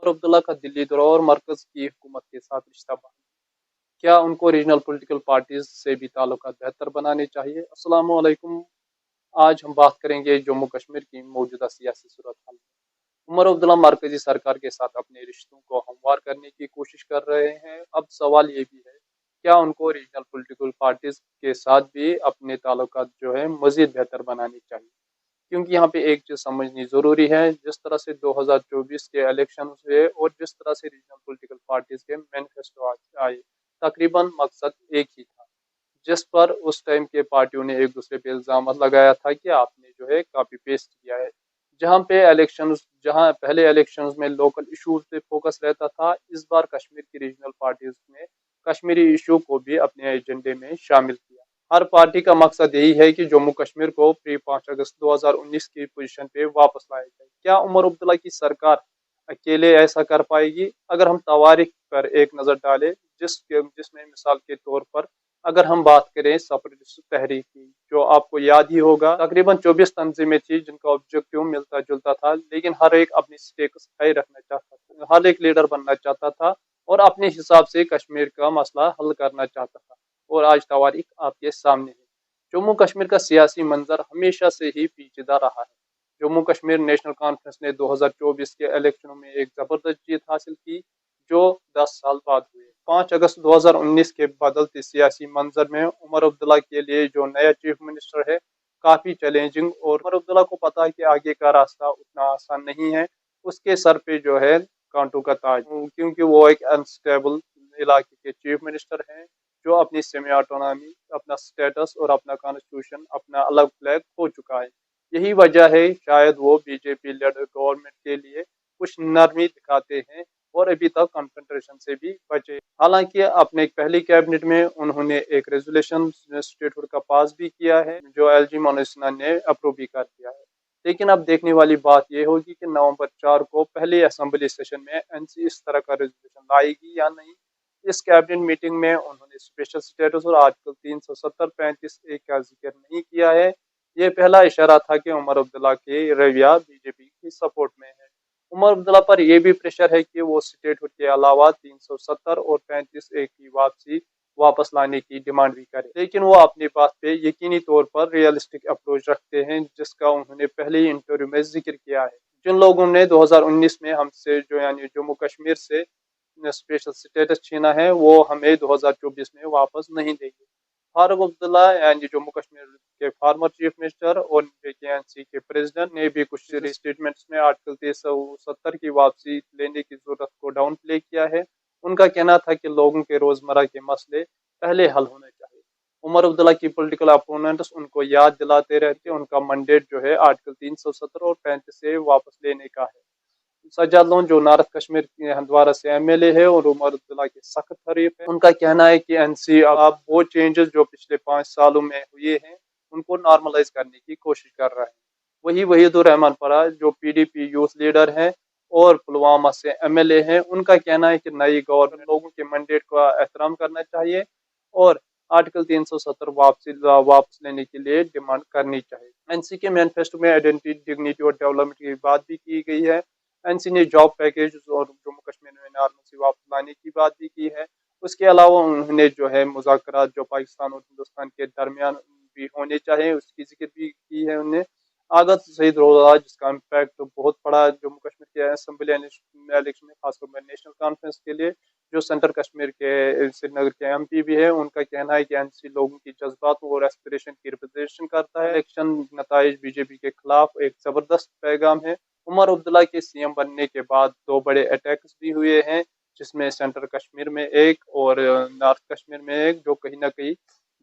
और अब्दुल्ला का दिल्ली दौरा और मरकज की हुकूमत के साथ रिश्ता बहाल, क्या उनको रीजनल पॉलिटिकल पार्टीज से भी ताल्लुकात बेहतर बनाने चाहिए? अस्सलाम वालेकुम। आज हम बात करेंगे जम्मू कश्मीर की मौजूदा सियासी सूरत हाल। उमर अब्दुल्ला मरकजी सरकार के साथ अपने रिश्तों को हमवार करने की कोशिश कर रहे हैं। अब सवाल ये भी है, क्या उनको रीजनल पॉलिटिकल पार्टीज के साथ भी अपने ताल्लुकात जो है मजीद बेहतर बनाने चाहिए? क्योंकि यहाँ पे एक चीज समझनी जरूरी है, जिस तरह से 2024 के इलेक्शन हुए और जिस तरह से रीजनल पॉलिटिकल पार्टीज के मैनिफेस्टो आए, तकरीबन मकसद एक ही था, जिस पर उस टाइम के पार्टियों ने एक दूसरे पे इल्जाम लगाया था कि आपने जो है कॉपी पेस्ट किया है। जहां पहले इलेक्शंस में लोकल इश्यूज पे फोकस रहता था, इस बार कश्मीर की रीजनल पार्टीज ने कश्मीरी इशू को भी अपने एजेंडे में शामिल किया। हर पार्टी का मकसद यही है कि जम्मू कश्मीर को प्री 5 अगस्त 2019 की पोजीशन पे वापस लाया जाए। क्या उमर अब्दुल्ला की सरकार अकेले ऐसा कर पाएगी? अगर हम तवारीख पर एक नजर डालें, जिसमें मिसाल के तौर पर अगर हम बात करें सेपरेटिस्ट तहरीक की, जो आपको याद ही होगा, तकरीबन 24 तंजीमें थी जिनका ऑब्जेक्टिव मिलता जुलता था, लेकिन हर एक अपनी स्टेटस हाई रखना चाहता था, हर एक लीडर बनना चाहता था और अपने हिसाब से कश्मीर का मसला हल करना चाहता था। और आज तवारीख आपके सामने है। जम्मू कश्मीर का सियासी मंजर हमेशा से ही पेचीदा रहा है। जम्मू कश्मीर नेशनल कॉन्फ्रेंस ने 2024 के इलेक्शनों में एक जबरदस्त जीत हासिल की, जो 10 साल बाद हुए। 5 अगस्त 2019 के बदलते सियासी मंजर में उमर अब्दुल्ला के लिए जो नया चीफ मिनिस्टर है, काफी चैलेंजिंग, और उमर अब्दुल्ला को पता है कि आगे का रास्ता उतना आसान नहीं है। उसके सर पे जो है कांटों का ताज, क्योंकि वो एक अनस्टेबल इलाके के चीफ मिनिस्टर हैं, जो अपनी सेमी ऑटोनॉमी, अपना स्टेटस और अपना कॉन्स्टिट्यूशन, अपना अलग फ्लैग खो चुका है। यही वजह है शायद वो बीजेपी लेड गवर्नमेंट के लिए कुछ नरमी दिखाते हैं और अभी तक कॉन्फ्रेंटेशन से भी बचे। हालांकि अपने पहली कैबिनेट में उन्होंने एक रेजोल्यूशन स्टेटहुड का पास भी किया है, जो एलजी मनोज ने अप्रूव भी कर दिया है। लेकिन अब देखने वाली बात यह होगी कि नवंबर 4 को पहले असेंबली सेशन में एनसी इस तरह का रेजोल्यूशन लाएगी या नहीं। इस कैबिनेट मीटिंग में उन्होंने स्पेशल स्टेटस और आर्टिकल 370-35 का जिक्र नहीं किया है। ये पहला इशारा था कि उमर अब्दुल्ला के रवैया बीजेपी की सपोर्ट में है। उमर अब्दुल्ला पर यह भी प्रेशर है कि वो स्टेटहुड के अलावा 370 और 35 की वापस लाने की डिमांड भी करे, लेकिन वो अपनी बात पे यकीनी तौर पर रियलिस्टिक अप्रोच रखते हैं, जिसका उन्होंने पहले ही इंटरव्यू में जिक्र किया है। जिन लोगों ने 2019 में हमसे जो यानी जम्मू कश्मीर से स्पेशल स्टेटस छीना है, वो हमें 2024 में वापस नहीं देंगे। फारूक अब्दुल्ला यानी जम्मू कश्मीर के फॉर्मर चीफ मिनिस्टर और जेकेएनसी के प्रेसिडेंट ने भी कुछ स्टेटमेंट्स में आर्टिकल 370 की वापसी लेने की जरूरत को डाउन प्ले किया है। उनका कहना था कि लोगों के रोजमर्रा के मसले पहले हल होने चाहिए। उमर अब्दुल्ला की पॉलिटिकल अपोनेंट्स उनको याद दिलाते रहते, उनका मंडेट जो है आर्टिकल 370 और 35 से वापस लेने का है। सज्जाद लोन जो नॉर्थ कश्मीर के हंदवारा से एमएलए है और उमर अब्दुल्ला के सख्त हरीफ है, उनका कहना है कि एनसी अब वो चेंजेस जो पिछले 5 सालों में हुए हैं, उनको नॉर्मलाइज करने की कोशिश कर रहा है। वही वहीदुर रहमान परा जो पीडीपी यूथ लीडर हैं और पुलवामा से एमएलए हैं, उनका कहना है कि नई गवर्नमेंट लोगों के मैंडेट का एहतराम करना चाहिए और आर्टिकल 370 वापस लेने के लिए डिमांड करनी चाहिए। एनसी के मैनिफेस्टो में आइडेंटिटी, डिग्निटी और डेवलपमेंट की बात भी की गई है। एनसी ने जॉब पैकेज और जम्मू कश्मीर में नॉर्मसी वापस लाने की बात भी की है। उसके अलावा उन्होंने जो है मुज़ाकरात जो पाकिस्तान और हिंदुस्तान के दरमियान भी होने चाहिए, उसकी जिक्र भी की है उन्होंने। आगत शहीद रोजा, जिसका इम्पैक्ट तो बहुत पड़ा जम्मू कश्मीर के असेंबली इलेक्शन में, खासतौर पर नेशनल कॉन्फ्रेंस के लिए, जो सेंट्रल कश्मीर के श्रीनगर के एमपी भी है, उनका कहना है कि एनसी लोगों की जज्बात और एस्पिरेशन की रिप्रेजेंटेशन करता है। इलेक्शन नताइज बीजेपी के खिलाफ एक जबरदस्त पैगाम है। उमर अब्दुल्ला के सीएम बनने के बाद 2 बड़े अटैक्स भी हुए हैं, जिसमें सेंट्रल कश्मीर में एक और नॉर्थ कश्मीर में एक, जो कहीं ना कहीं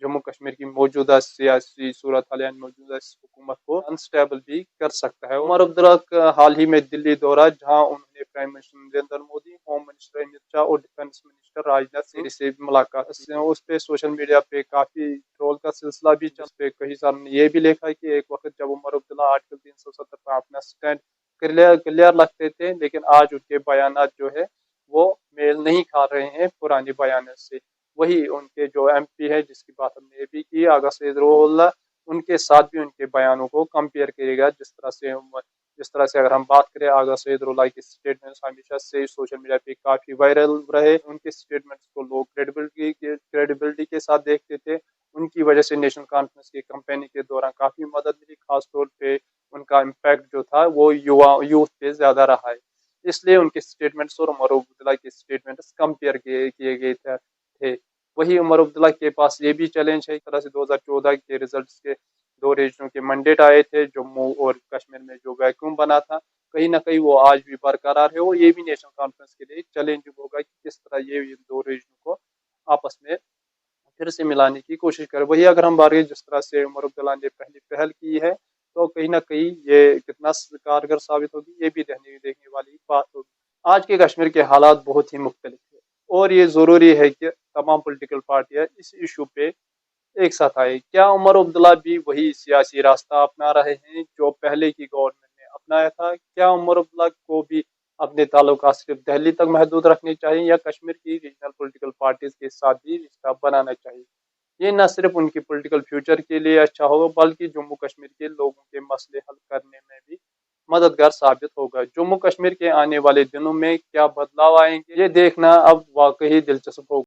जम्मू कश्मीर की मौजूदा सियासी सूरत हाल यानी मौजूदा हुकूमत को अनस्टेबल भी कर सकता है। उमर अब्दुल्ला का हाल ही में दिल्ली दौरा, जहां उन्होंने prime minister Narendra Modi, home minister Amit Shah और डिफेंस मिनिस्टर राजनाथ सिंह से भी मुलाकात। उस पे सोशल मीडिया पे काफी ट्रोल का सिलसिला भी चल पे कई सारे ने ये भी लिखा है कि एक वक्त जब उमर अब्दुल्ला आर्टिकल 370 पर अपना स्टैंड क्लियर लगते थे, लेकिन आज उनके बयानात जो है वो मेल नहीं खा रहे हैं पुराने बयानों से। वही उनके जो एमपी है, जिसकी बात हमने भी की, आगा सैयद रोहुल्ला, उनके साथ भी उनके बयानों को कंपेयर करेगा, जिस तरह से जिस तरह से अगर हम बात करें आगा सईदुल्लाह के स्टेटमेंट्स हमेशा से सोशल मीडिया पे काफ़ी वायरल रहे। उनके स्टेटमेंट्स को लोग क्रेडिबिलिटी के साथ देखते थे। उनकी वजह से नेशनल कॉन्फ्रेंस की कैंपेनिंग के दौरान काफ़ी मदद मिली। खास तौर पे उनका इम्पैक्ट जो था वो यूथ पे ज़्यादा रहा है। इसलिए उनके स्टेटमेंट्स और उमर अब्दुल्ला के स्टेटमेंट्स कंपेयर किए गए थे। वही उमर अब्दुल्ला के पास ये भी चैलेंज है। एक तरह से 2014 के रिजल्ट्स के 2 रीजनों के मैंडेट आए थे, जम्मू और कश्मीर में जो वैक्यूम बना था, कहीं ना कहीं वो आज भी बरकरार है। और ये भी नेशनल कॉन्फ्रेंस के लिए चैलेंजिंग होगा कि किस तरह ये 2 रीजनों को आपस में फिर से मिलाने की कोशिश करें। वही अगर हम बात करें जिस तरह से उमर अब्दुल्ला ने पहली पहल की है, तो कहीं ना कहीं ये कितना कारगर साबित होगी, ये भी देखने वाली बात होगी। आज के कश्मीर के हालात बहुत ही मुख्तलिफ है और ये ज़रूरी है कि तमाम पॉलिटिकल पार्टियां इस इशू पे एक साथ आए। क्या उमर अब्दुल्ला भी वही सियासी रास्ता अपना रहे हैं जो पहले की गवर्नमेंट ने अपनाया था? क्या उमर अब्दुल्ला को भी अपने ताल्लुकात सिर्फ दिल्ली तक महदूद रखने चाहिए या कश्मीर की रीजनल पॉलिटिकल पार्टीज के साथ भी रिश्ता बनाना चाहिए? ये न सिर्फ उनकी पॉलिटिकल फ्यूचर के लिए अच्छा होगा बल्कि जम्मू कश्मीर के लोगों के मसले हल करने में भी मददगार साबित होगा। जम्मू कश्मीर के आने वाले दिनों में क्या बदलाव आएंगे, ये देखना अब वाकई दिलचस्प होगा।